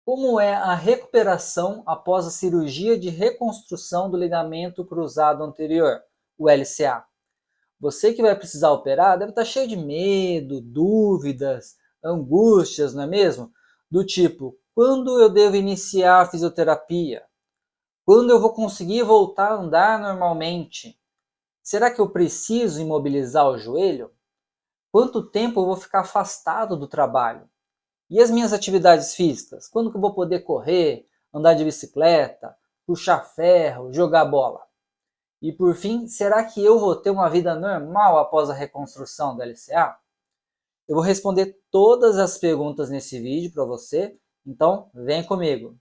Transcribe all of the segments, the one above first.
Como é a recuperação após a cirurgia de reconstrução do ligamento cruzado anterior, o LCA? Você que vai precisar operar deve estar cheio de medo, dúvidas, angústias, não é mesmo? Do tipo, quando eu devo iniciar a fisioterapia? Quando eu vou conseguir voltar a andar normalmente? Será que eu preciso imobilizar o joelho? Quanto tempo eu vou ficar afastado do trabalho? E as minhas atividades físicas? Quando que eu vou poder correr, andar de bicicleta, puxar ferro, jogar bola? E por fim, será que eu vou ter uma vida normal após a reconstrução do LCA? Eu vou responder todas as perguntas nesse vídeo para você, então vem comigo.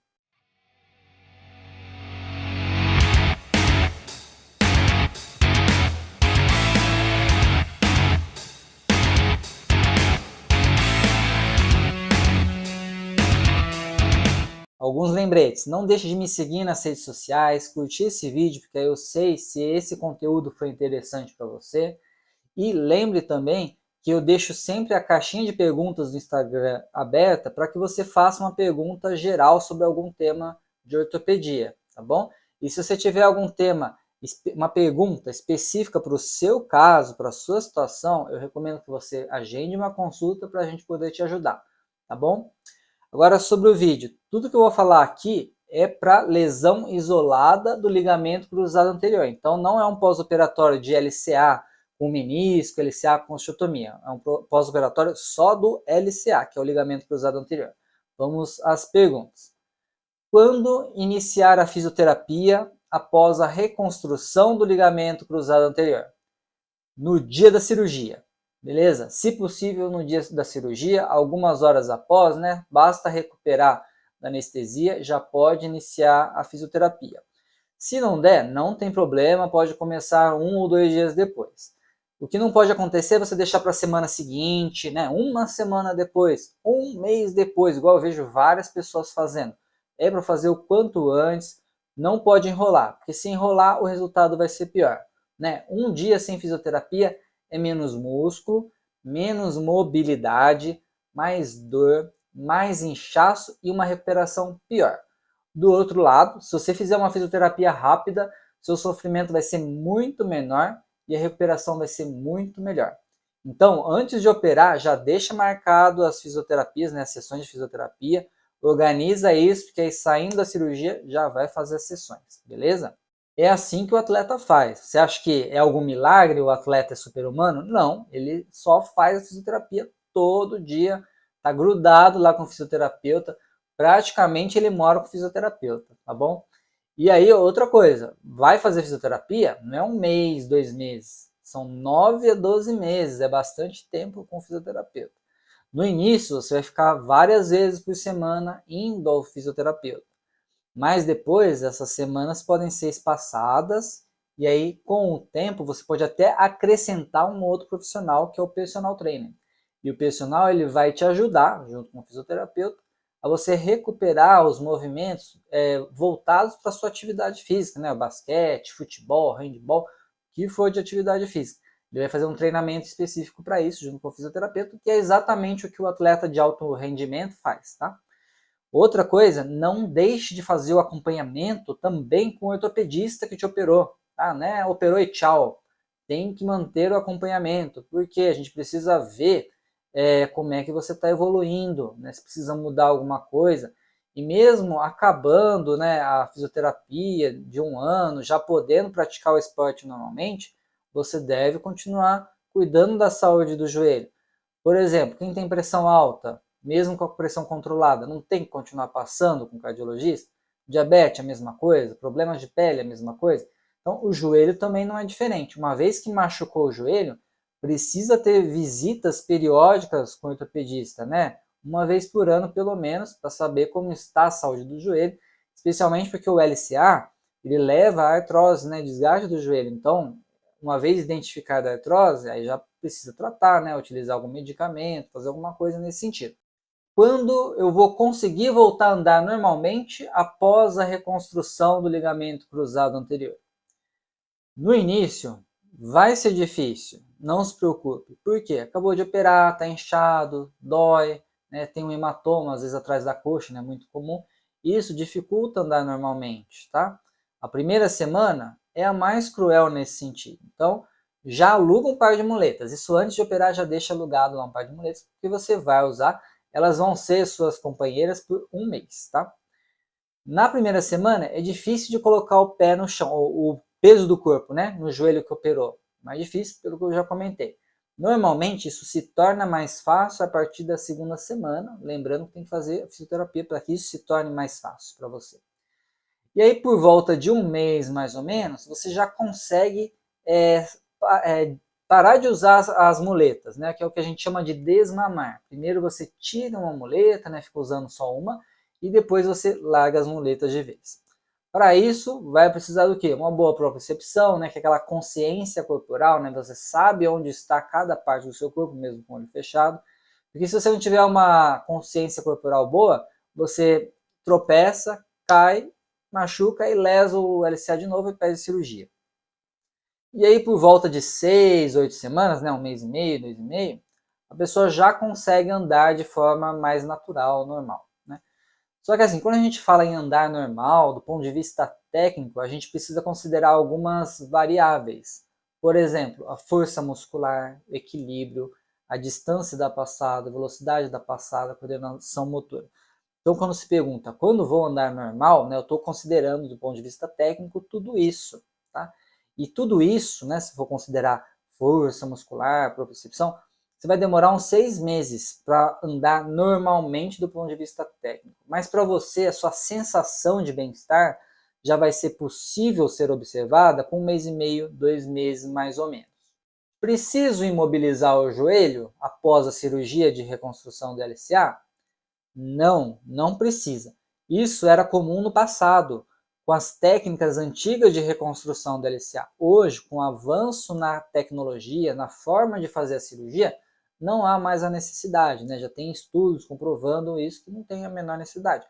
Alguns lembretes, não deixe de me seguir nas redes sociais, curtir esse vídeo, porque aí eu sei se esse conteúdo foi interessante para você. E lembre também que eu deixo sempre a caixinha de perguntas do Instagram aberta para que você faça uma pergunta geral sobre algum tema de ortopedia, tá bom? E se você tiver algum tema, uma pergunta específica para o seu caso, para a sua situação, eu recomendo que você agende uma consulta para a gente poder te ajudar, tá bom? Agora sobre o vídeo, tudo que eu vou falar aqui é para lesão isolada do ligamento cruzado anterior. Então não é um pós-operatório de LCA com menisco, LCA com osteotomia. É um pós-operatório só do LCA, que é o ligamento cruzado anterior. Vamos às perguntas. Quando iniciar a fisioterapia após a reconstrução do ligamento cruzado anterior? No dia da cirurgia, beleza? Se possível, no dia da cirurgia, algumas horas após, né? Basta recuperar da anestesia, já pode iniciar a fisioterapia. Se não der, não tem problema, pode começar 1 ou 2 dias depois. O que não pode acontecer é você deixar para a semana seguinte, né? Uma semana depois, um mês depois, igual eu vejo várias pessoas fazendo. É para fazer o quanto antes, não pode enrolar, porque se enrolar o resultado vai ser pior. Né? Um dia sem fisioterapia é menos músculo, menos mobilidade, mais dor, mais inchaço e uma recuperação pior. Do outro lado, se você fizer uma fisioterapia rápida, seu sofrimento vai ser muito menor e a recuperação vai ser muito melhor. Então, antes de operar, já deixa marcado as fisioterapias, né, as sessões de fisioterapia, organiza isso, porque aí saindo da cirurgia já vai fazer as sessões, beleza? É assim que o atleta faz. Você acha que é algum milagre o atleta é super-humano? Não, ele só faz a fisioterapia todo dia, tá grudado lá com o fisioterapeuta, praticamente ele mora com o fisioterapeuta, tá bom? E aí, outra coisa, vai fazer fisioterapia? Não é 1 mês, 2 meses, são 9 a 12 meses, é bastante tempo com o fisioterapeuta. No início, você vai ficar várias vezes por semana indo ao fisioterapeuta. Mas depois, essas semanas podem ser espaçadas e aí, com o tempo, você pode até acrescentar um outro profissional, que é o personal trainer. E o personal ele vai te ajudar, junto com o fisioterapeuta, a você recuperar os movimentos voltados para a sua atividade física, né? O basquete, futebol, handball, que for de atividade física. Ele vai fazer um treinamento específico para isso, junto com o fisioterapeuta, que é exatamente o que o atleta de alto rendimento faz, tá? Outra coisa, não deixe de fazer o acompanhamento também com o ortopedista que te operou, tá? Né? Operou e tchau. Tem que manter o acompanhamento, porque a gente precisa ver como é que você está evoluindo, né? Se precisa mudar alguma coisa. E mesmo acabando, né, a fisioterapia de 1 ano, já podendo praticar o esporte normalmente, você deve continuar cuidando da saúde do joelho. Por exemplo, quem tem pressão alta, mesmo com a pressão controlada, não tem que continuar passando com o cardiologista? Diabetes, a mesma coisa? Problemas de pele, a mesma coisa? Então, o joelho também não é diferente. Uma vez que machucou o joelho, precisa ter visitas periódicas com o ortopedista, né? 1 vez por ano, pelo menos, para saber como está a saúde do joelho, especialmente porque o LCA, ele leva a artrose, né? Desgaste do joelho. Então, uma vez identificada a artrose, aí já precisa tratar, né? Utilizar algum medicamento, fazer alguma coisa nesse sentido. Quando eu vou conseguir voltar a andar normalmente após a reconstrução do ligamento cruzado anterior? No início, vai ser difícil, não se preocupe. Por quê? Acabou de operar, está inchado, dói, né, tem um hematoma, às vezes atrás da coxa, né, muito comum, isso dificulta andar normalmente, tá? A primeira semana é a mais cruel nesse sentido. Então, já aluga um par de muletas. Isso antes de operar, já deixa alugado lá um par de muletas, que você vai usar. Elas vão ser suas companheiras por um mês, tá? Na primeira semana, é difícil de colocar o pé no chão, o peso do corpo, né, no joelho que operou. Mais difícil, pelo que eu já comentei. Normalmente, isso se torna mais fácil a partir da segunda semana. Lembrando que tem que fazer fisioterapia para que isso se torne mais fácil para você. E aí, por volta de um mês, mais ou menos, você já consegue parar de usar as muletas, né? Que é o que a gente chama de desmamar. Primeiro você tira uma muleta, né? Fica usando só uma, e depois você larga as muletas de vez. Para isso, vai precisar do quê? Uma boa propriocepção, né? Que é aquela consciência corporal, né? Você sabe onde está cada parte do seu corpo, mesmo com o olho fechado. Porque se você não tiver uma consciência corporal boa, você tropeça, cai, machuca e lesa o LCA de novo e pede cirurgia. E aí, por volta de 6, 8 semanas, né, um mês e meio, 2 e meio, a pessoa já consegue andar de forma mais natural, normal. Né? Só que assim, quando a gente fala em andar normal, do ponto de vista técnico, a gente precisa considerar algumas variáveis. Por exemplo, a força muscular, equilíbrio, a distância da passada, a velocidade da passada, a coordenação motora. Então, quando se pergunta quando vou andar normal, né, eu estou considerando do ponto de vista técnico tudo isso. Tá? E tudo isso, né, se for considerar força muscular, propriocepção, você vai demorar uns 6 meses para andar normalmente do ponto de vista técnico. Mas para você, a sua sensação de bem-estar já vai ser possível ser observada com 1 mês e meio, 2 meses mais ou menos. Preciso imobilizar o joelho após a cirurgia de reconstrução do LCA? Não, não precisa. Isso era comum no passado, com as técnicas antigas de reconstrução do LCA. Hoje, com o avanço na tecnologia, na forma de fazer a cirurgia, não há mais a necessidade, né? Já tem estudos comprovando isso, que não tem a menor necessidade.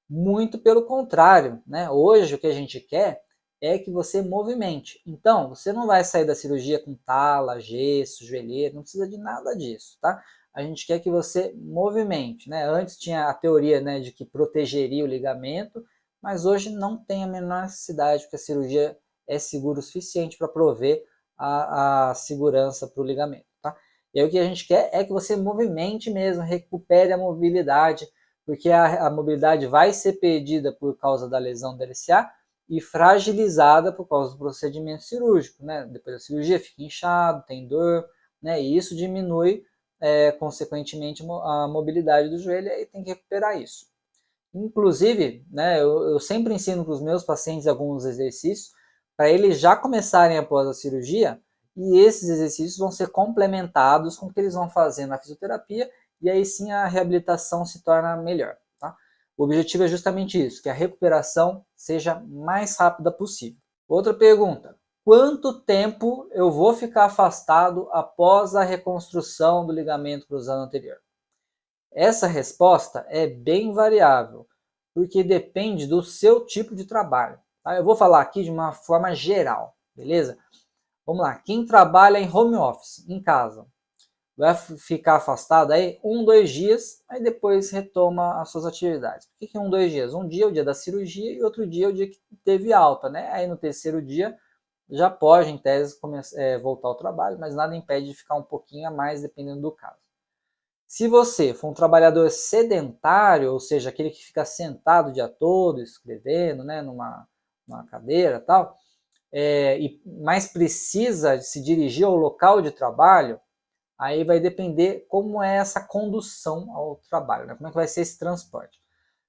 Muito pelo contrário, né? Hoje o que a gente quer é que você movimente. Então, você não vai sair da cirurgia com tala, gesso, joelheira, não precisa de nada disso, tá? A gente quer que você movimente, né? Antes tinha a teoria, né, de que protegeria o ligamento, mas hoje não tem a menor necessidade, porque a cirurgia é segura o suficiente para prover a segurança para o ligamento, tá? E aí o que a gente quer é que você movimente mesmo, recupere a mobilidade, porque a mobilidade vai ser perdida por causa da lesão do LCA e fragilizada por causa do procedimento cirúrgico, né? Depois da cirurgia fica inchado, tem dor, né? E isso diminui consequentemente a mobilidade do joelho e tem que recuperar isso. Inclusive, né, eu sempre ensino para os meus pacientes alguns exercícios para eles já começarem após a cirurgia, e esses exercícios vão ser complementados com o que eles vão fazer na fisioterapia, e aí sim a reabilitação se torna melhor. Tá? O objetivo é justamente isso, que a recuperação seja mais rápida possível. Outra pergunta: quanto tempo eu vou ficar afastado após a reconstrução do ligamento cruzado anterior? Essa resposta é bem variável, porque depende do seu tipo de trabalho. Tá? Eu vou falar aqui de uma forma geral, beleza? Vamos lá, quem trabalha em home office, em casa, vai ficar afastado aí 1, 2 dias, aí depois retoma as suas atividades. Por que 1, 2 dias? Um dia é o dia da cirurgia e outro dia é o dia que teve alta, né? Aí no terceiro dia já pode, em tese, voltar ao trabalho, mas nada impede de ficar um pouquinho a mais, dependendo do caso. Se você for um trabalhador sedentário, ou seja, aquele que fica sentado o dia todo, escrevendo, né, numa cadeira e tal, e mais precisa se dirigir ao local de trabalho, aí vai depender como é essa condução ao trabalho, né? Como é que vai ser esse transporte.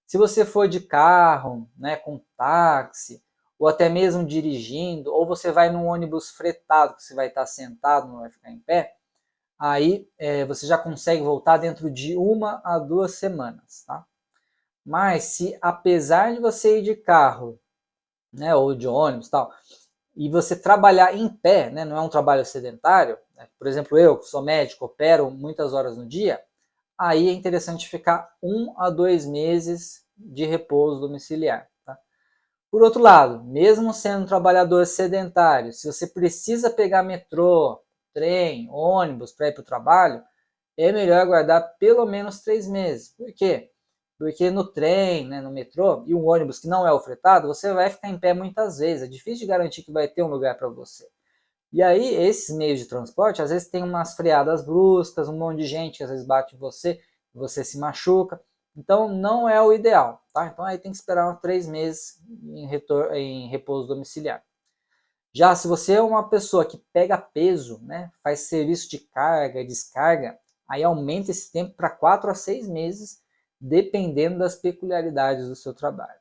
Se você for de carro, né, com táxi, ou até mesmo dirigindo, ou você vai num ônibus fretado, que você vai estar sentado, não vai ficar em pé, aí você já consegue voltar dentro de 1 a 2 semanas. Tá? Mas se apesar de você ir de carro, né, ou de ônibus tal, e você trabalhar em pé, né, não é um trabalho sedentário, né, por exemplo, eu que sou médico, opero muitas horas no dia, aí é interessante ficar 1 a 2 meses de repouso domiciliar. Tá? Por outro lado, mesmo sendo um trabalhador sedentário, se você precisa pegar metrô, trem, ônibus para ir para o trabalho, é melhor aguardar pelo menos 3 meses. Por quê? Porque no trem, né, no metrô e um ônibus que não é o fretado, você vai ficar em pé muitas vezes. É difícil de garantir que vai ter um lugar para você. E aí, esses meios de transporte, às vezes tem umas freadas bruscas, um monte de gente que às vezes bate em você, você se machuca. Então, não é o ideal, tá? Então, aí tem que esperar 3 meses em repouso domiciliar. Já se você é uma pessoa que pega peso, né, faz serviço de carga e descarga, aí aumenta esse tempo para 4 a 6 meses, dependendo das peculiaridades do seu trabalho.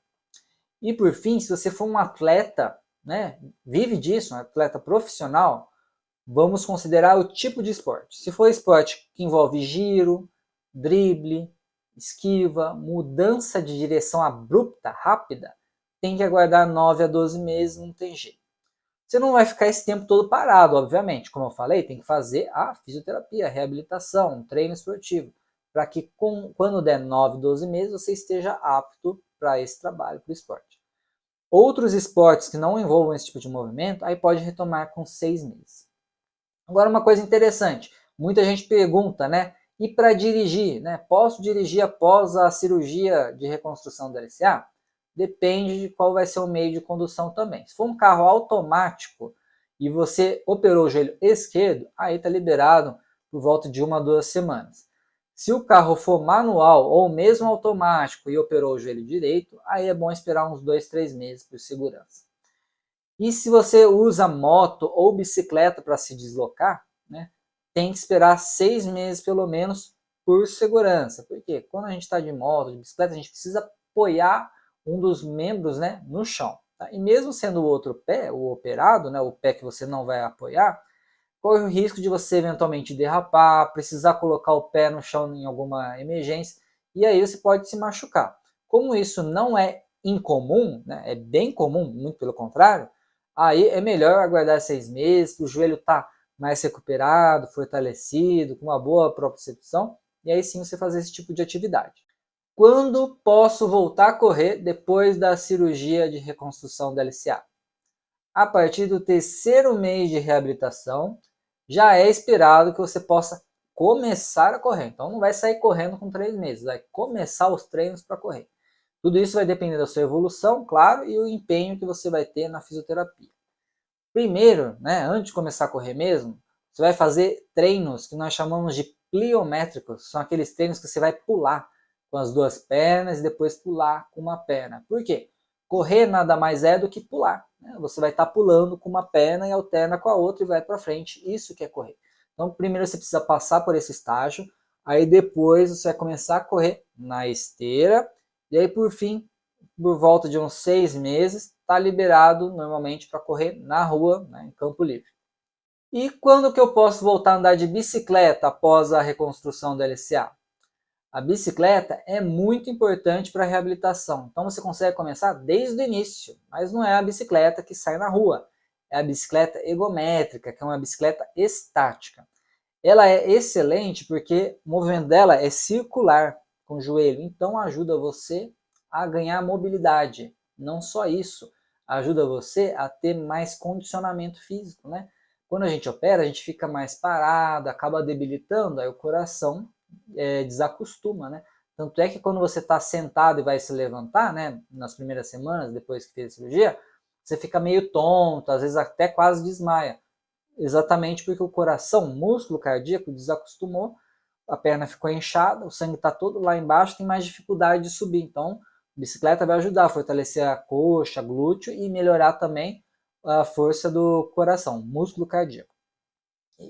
E por fim, se você for um atleta, né, vive disso, um atleta profissional, vamos considerar o tipo de esporte. Se for esporte que envolve giro, drible, esquiva, mudança de direção abrupta, rápida, tem que aguardar 9 a 12 meses, não tem jeito. Você não vai ficar esse tempo todo parado, obviamente. Como eu falei, tem que fazer a fisioterapia, a reabilitação, um treino esportivo, para que quando der 9, 12 meses, você esteja apto para esse trabalho, para o esporte. Outros esportes que não envolvam esse tipo de movimento, aí pode retomar com 6 meses. Agora, uma coisa interessante, muita gente pergunta, né? E para dirigir, né? Posso dirigir após a cirurgia de reconstrução da LCA? Depende de qual vai ser o meio de condução também. Se for um carro automático e você operou o joelho esquerdo, aí está liberado por volta de 1 a 2 semanas. Se o carro for manual ou mesmo automático e operou o joelho direito, aí é bom esperar uns 2, 3 meses por segurança. E se você usa moto ou bicicleta para se deslocar, né, tem que esperar 6 meses pelo menos por segurança. Porque quando a gente está de moto, de bicicleta, a gente precisa apoiar um dos membros, né, no chão. Tá? E mesmo sendo o outro pé, o operado, né, o pé que você não vai apoiar, corre o risco de você eventualmente derrapar, precisar colocar o pé no chão em alguma emergência, e aí você pode se machucar. Como isso não é incomum, né, é bem comum, muito pelo contrário, aí é melhor aguardar 6 meses, que o joelho está mais recuperado, fortalecido, com uma boa propriocepção, e aí sim você fazer esse tipo de atividade. Quando posso voltar a correr depois da cirurgia de reconstrução da LCA? A partir do terceiro mês de reabilitação, já é esperado que você possa começar a correr. Então não vai sair correndo com 3 meses, vai começar os treinos para correr. Tudo isso vai depender da sua evolução, claro, e o empenho que você vai ter na fisioterapia. Primeiro, né, antes de começar a correr mesmo, você vai fazer treinos que nós chamamos de pliométricos. São aqueles treinos que você vai pular com as duas pernas e depois pular com uma perna. Por quê? Correr nada mais é do que pular. Né? Você vai estar pulando com uma perna e alterna com a outra e vai para frente. Isso que é correr. Então, primeiro você precisa passar por esse estágio, aí depois você vai começar a correr na esteira, e aí por fim, por volta de uns 6 meses, está liberado normalmente para correr na rua, né, em campo livre. E quando que eu posso voltar a andar de bicicleta após a reconstrução do LCA? A bicicleta é muito importante para a reabilitação, então você consegue começar desde o início, mas não é a bicicleta que sai na rua, é a bicicleta ergométrica, que é uma bicicleta estática. Ela é excelente porque o movimento dela é circular com o joelho, então ajuda você a ganhar mobilidade. Não só isso, ajuda você a ter mais condicionamento físico, né? Quando a gente opera, a gente fica mais parado, acaba debilitando, aí o coração desacostuma, né? Tanto é que quando você está sentado e vai se levantar, né, nas primeiras semanas, depois que fez a cirurgia, você fica meio tonto, às vezes até quase desmaia. Exatamente porque o coração, o músculo cardíaco, desacostumou, a perna ficou inchada, o sangue está todo lá embaixo, tem mais dificuldade de subir. Então, a bicicleta vai ajudar a fortalecer a coxa, glúteo e melhorar também a força do coração, músculo cardíaco.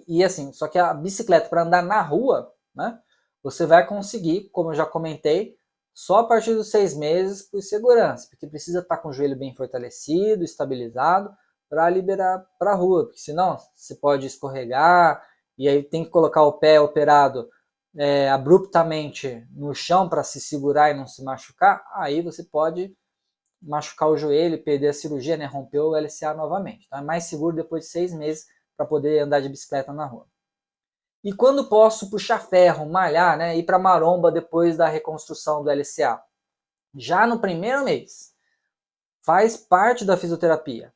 E assim, só que a bicicleta para andar na rua, né, você vai conseguir, como eu já comentei, só a partir dos 6 meses por segurança, porque precisa estar com o joelho bem fortalecido, estabilizado, para liberar para a rua, porque senão você pode escorregar e aí tem que colocar o pé operado abruptamente no chão para se segurar e não se machucar, aí você pode machucar o joelho, perder a cirurgia, né, romper o LCA novamente. Então é mais seguro depois de 6 meses para poder andar de bicicleta na rua. E quando posso puxar ferro, malhar, né, ir para maromba depois da reconstrução do LCA? Já no primeiro mês. Faz parte da fisioterapia.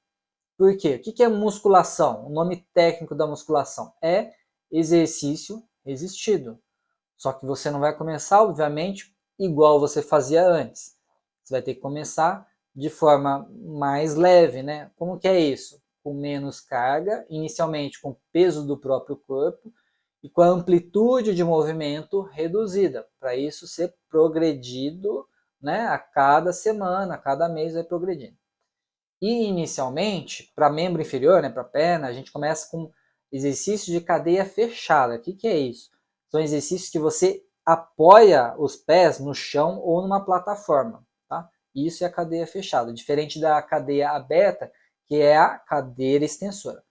Por quê? O que é musculação? O nome técnico da musculação é exercício resistido. Só que você não vai começar, obviamente, igual você fazia antes. Você vai ter que começar de forma mais leve, né? Como que é isso? Com menos carga, inicialmente com o peso do próprio corpo e com a amplitude de movimento reduzida, para isso ser progredido, né? A cada semana, a cada mês vai progredindo. E inicialmente, para membro inferior, né, para perna, a gente começa com exercício de cadeia fechada. O que é isso? São exercícios que você apoia os pés no chão ou numa plataforma, tá? Isso é a cadeia fechada, diferente da cadeia aberta, que é a cadeira extensora.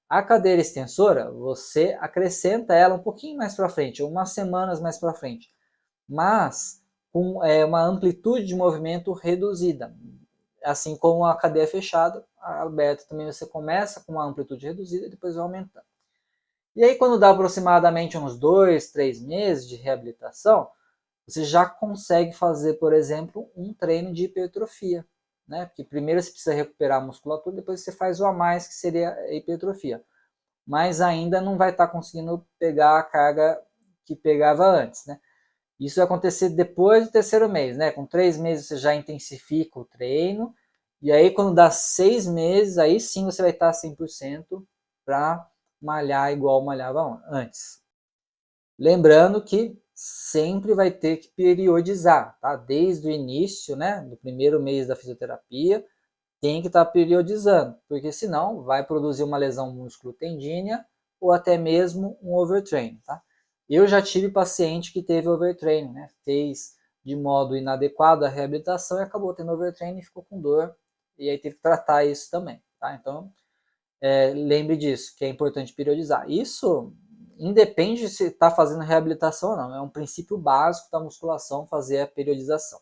A cadeira extensora, você acrescenta ela um pouquinho mais para frente, umas semanas mais para frente, mas com uma amplitude de movimento reduzida. Assim como a cadeia fechada, a aberta também você começa com uma amplitude reduzida e depois vai aumentando. E aí quando dá aproximadamente uns 2, 3 meses de reabilitação, você já consegue fazer, por exemplo, um treino de hipertrofia, né? Porque primeiro você precisa recuperar a musculatura, depois você faz o a mais, que seria a hipertrofia. Mas ainda não vai estar conseguindo pegar a carga que pegava antes, né? Isso vai acontecer depois do terceiro mês, né? Com 3 meses você já intensifica o treino. E aí, quando dá 6 meses, aí sim você vai estar 100% para malhar igual malhava antes. Lembrando que sempre vai ter que periodizar, tá? Desde o início, né? Do primeiro mês da fisioterapia, tem que estar periodizando, porque senão vai produzir uma lesão músculo-tendínea ou até mesmo um overtraining, tá? Eu já tive paciente que teve overtraining, né? Fez de modo inadequado a reabilitação e acabou tendo overtraining e ficou com dor, e aí teve que tratar isso também, tá? Então, lembre disso, que é importante periodizar. Isso independe se está fazendo reabilitação ou não, é um princípio básico da musculação fazer a periodização.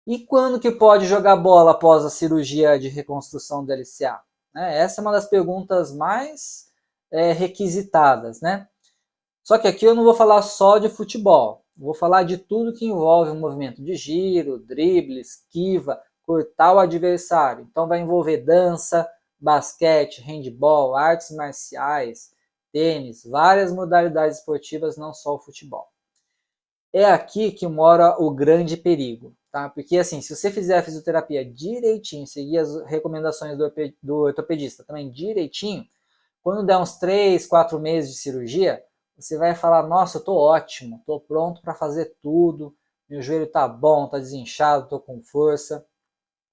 E quando que pode jogar bola após a cirurgia de reconstrução do LCA? Essa é uma das perguntas mais requisitadas, né? Só que aqui eu não vou falar só de futebol, vou falar de tudo que envolve um movimento de giro, drible, esquiva, cortar o adversário. Então vai envolver dança, basquete, handball, artes marciais, tênis, várias modalidades esportivas, não só o futebol. É aqui que mora o grande perigo, tá? Porque assim, se você fizer a fisioterapia direitinho, seguir as recomendações do ortopedista também direitinho, quando der uns 3, 4 meses de cirurgia, você vai falar, nossa, eu tô ótimo, tô pronto para fazer tudo, meu joelho tá bom, tá desinchado, tô com força.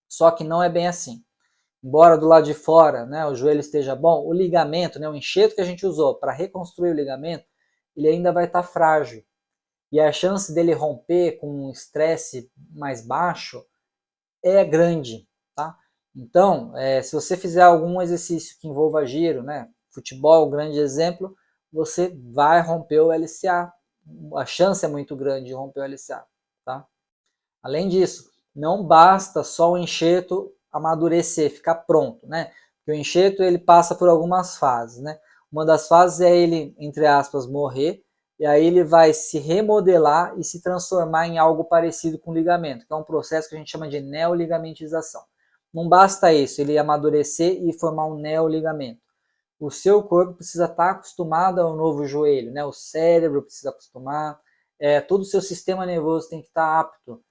Só que não é bem assim. Embora do lado de fora, né, o joelho esteja bom, o ligamento, né, o enxerto que a gente usou para reconstruir o ligamento, ele ainda vai estar frágil. E a chance dele romper com um estresse mais baixo é grande, tá? Então, se você fizer algum exercício que envolva giro, né, futebol, grande exemplo, você vai romper o LCA. A chance é muito grande de romper o LCA, tá? Além disso, não basta só o enxerto amadurecer, ficar pronto, né? Porque o enxerto ele passa por algumas fases, né? Uma das fases é ele, entre aspas, morrer, e aí ele vai se remodelar e se transformar em algo parecido com o ligamento, que é um processo que a gente chama de neoligamentização. Não basta isso, ele amadurecer e formar um neoligamento. O seu corpo precisa estar acostumado ao novo joelho, né? O cérebro precisa acostumar, todo o seu sistema nervoso tem que estar apto.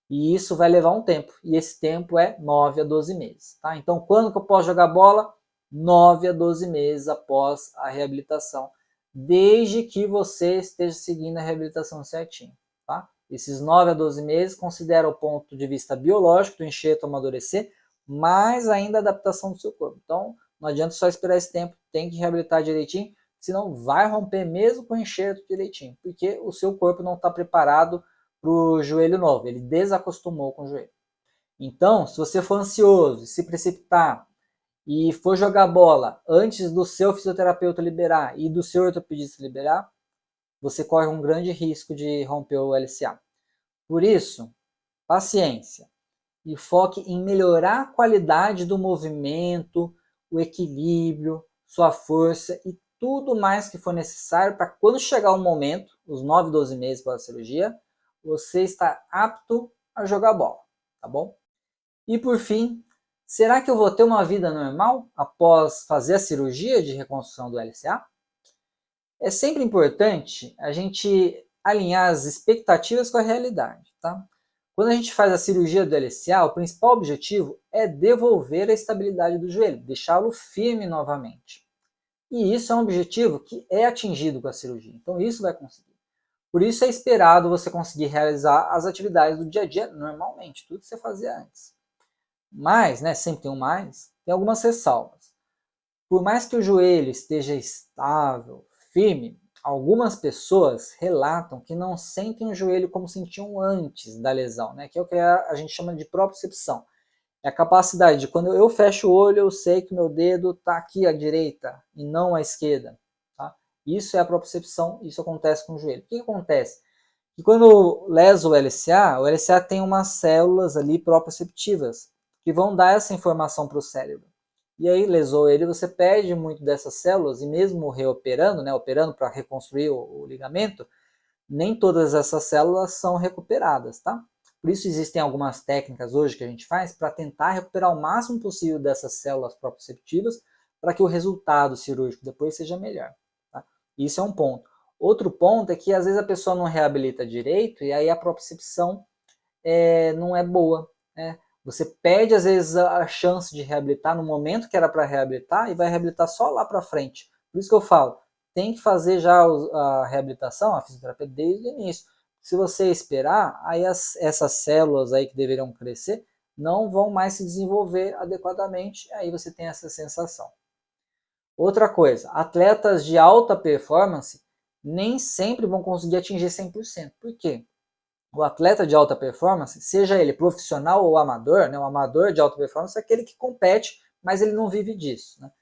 E isso vai levar um tempo. E esse tempo é 9 a 12 meses. Tá? Então, quando que eu posso jogar bola? 9 a 12 meses após a reabilitação. Desde que você esteja seguindo a reabilitação certinho. Tá? Esses 9 a 12 meses considera o ponto de vista biológico do enxerto amadurecer, mais ainda a adaptação do seu corpo. Então, não adianta só esperar esse tempo, tem que reabilitar direitinho, senão vai romper mesmo com o enxerto direitinho, porque o seu corpo não está preparado para o joelho novo, ele desacostumou com o joelho. Então, se você for ansioso, se precipitar e for jogar bola antes do seu fisioterapeuta liberar e do seu ortopedista liberar, você corre um grande risco de romper o LCA. Por isso, paciência e foque em melhorar a qualidade do movimento, o equilíbrio, sua força e tudo mais que for necessário para quando chegar o momento, os 9, 12 meses para a cirurgia, você está apto a jogar bola, tá bom? E por fim, será que eu vou ter uma vida normal após fazer a cirurgia de reconstrução do LCA? É sempre importante a gente alinhar as expectativas com a realidade, tá? Quando a gente faz a cirurgia do LCA, o principal objetivo é devolver a estabilidade do joelho, deixá-lo firme novamente. E isso é um objetivo que é atingido com a cirurgia, então isso vai conseguir. Por isso é esperado você conseguir realizar as atividades do dia a dia normalmente, tudo que você fazia antes. Mas, né, sempre tem um mais, tem algumas ressalvas. Por mais que o joelho esteja estável, firme, algumas pessoas relatam que não sentem o joelho como sentiam antes da lesão, né? Que é o que a gente chama de propriocepção. É a capacidade de, quando eu fecho o olho, eu sei que meu dedo está aqui à direita e não à esquerda. Tá? Isso é a propriocepção, isso acontece com o joelho. O que acontece? Que quando lesa o LCA tem umas células ali proprioceptivas que vão dar essa informação para o cérebro. E aí, lesou ele, você perde muito dessas células, e mesmo reoperando, né, operando para reconstruir o ligamento, nem todas essas células são recuperadas, tá? Por isso existem algumas técnicas hoje que a gente faz para tentar recuperar o máximo possível dessas células proprioceptivas para que o resultado cirúrgico depois seja melhor. Tá? Isso é um ponto. Outro ponto é que às vezes a pessoa não reabilita direito e aí a propriocepção não é boa, né? Você perde, às vezes, a chance de reabilitar no momento que era para reabilitar e vai reabilitar só lá para frente. Por isso que eu falo, tem que fazer já a reabilitação, a fisioterapia, desde o início. Se você esperar, aí essas células aí que deveriam crescer não vão mais se desenvolver adequadamente, aí você tem essa sensação. Outra coisa, atletas de alta performance nem sempre vão conseguir atingir 100%. Por quê? O atleta de alta performance, seja ele profissional ou amador, né? O amador de alta performance é aquele que compete, mas ele não vive disso. Né?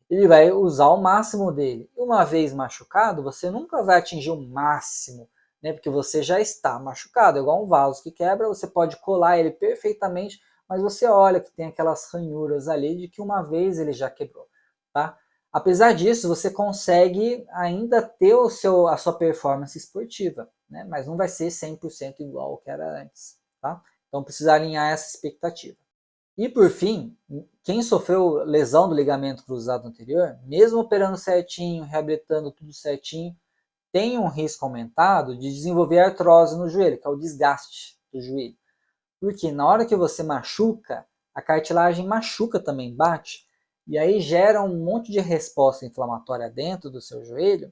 Ele vai usar o máximo dele. E uma vez machucado, você nunca vai atingir o máximo, né? Porque você já está machucado. É igual um vaso que quebra, você pode colar ele perfeitamente, mas você olha que tem aquelas ranhuras ali de que uma vez ele já quebrou. Tá? Apesar disso, você consegue ainda ter a sua performance esportiva, né? Mas não vai ser 100% igual ao que era antes. Tá? Então precisa alinhar essa expectativa. E por fim, quem sofreu lesão do ligamento cruzado anterior, mesmo operando certinho, reabilitando tudo certinho, tem um risco aumentado de desenvolver artrose no joelho, que é o desgaste do joelho. Porque na hora que você machuca, a cartilagem machuca também, bate, e aí gera um monte de resposta inflamatória dentro do seu joelho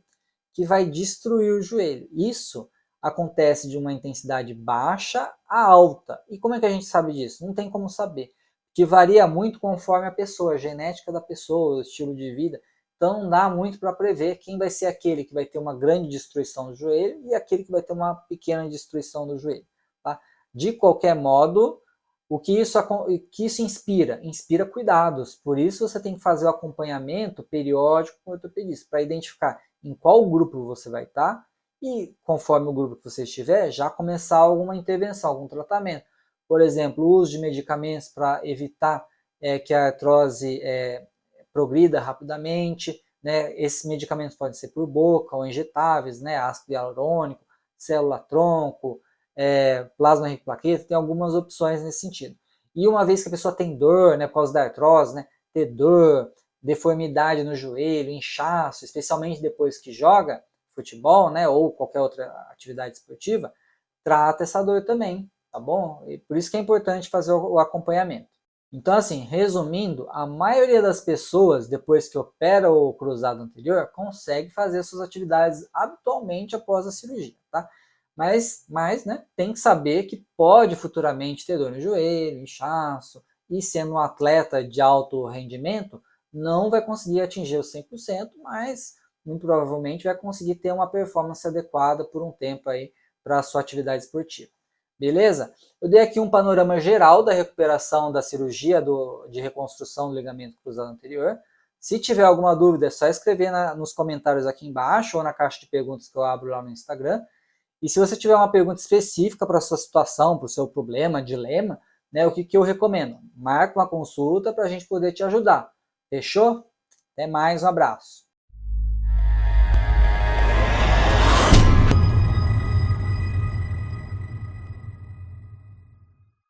que vai destruir o joelho. Isso acontece de uma intensidade baixa a alta. E como é que a gente sabe disso? Não tem como saber, que varia muito conforme a pessoa, a genética da pessoa, o estilo de vida. Então não dá muito para prever quem vai ser aquele que vai ter uma grande destruição do joelho e aquele que vai ter uma pequena destruição do joelho. Tá? De qualquer modo, o que isso inspira? Inspira cuidados. Por isso você tem que fazer o acompanhamento periódico com o ortopedista, para identificar em qual grupo você vai estar e, conforme o grupo que você estiver, já começar alguma intervenção, algum tratamento. Por exemplo, o uso de medicamentos para evitar que a artrose progrida rapidamente. Né? Esses medicamentos podem ser por boca ou injetáveis, né? Ácido hialurônico, célula-tronco, plasma rico plaqueta, tem algumas opções nesse sentido. E uma vez que a pessoa tem dor, né, por causa da artrose, né, ter dor, deformidade no joelho, inchaço, especialmente depois que joga futebol, né, ou qualquer outra atividade esportiva, trata essa dor também, tá bom? E por isso que é importante fazer o acompanhamento. Então, assim, resumindo, a maioria das pessoas, depois que opera o cruzado anterior, consegue fazer suas atividades habitualmente após a cirurgia, tá? Mas né, tem que saber que pode futuramente ter dor no joelho, inchaço, e sendo um atleta de alto rendimento, não vai conseguir atingir os 100%, mas muito provavelmente vai conseguir ter uma performance adequada por um tempo aí para a sua atividade esportiva. Beleza? Eu dei aqui um panorama geral da recuperação da cirurgia de reconstrução do ligamento cruzado anterior. Se tiver alguma dúvida, é só escrever nos comentários aqui embaixo ou na caixa de perguntas que eu abro lá no Instagram. E se você tiver uma pergunta específica para a sua situação, para o seu problema, dilema, né, o que eu recomendo? Marca uma consulta para a gente poder te ajudar. Fechou? Até mais, um abraço.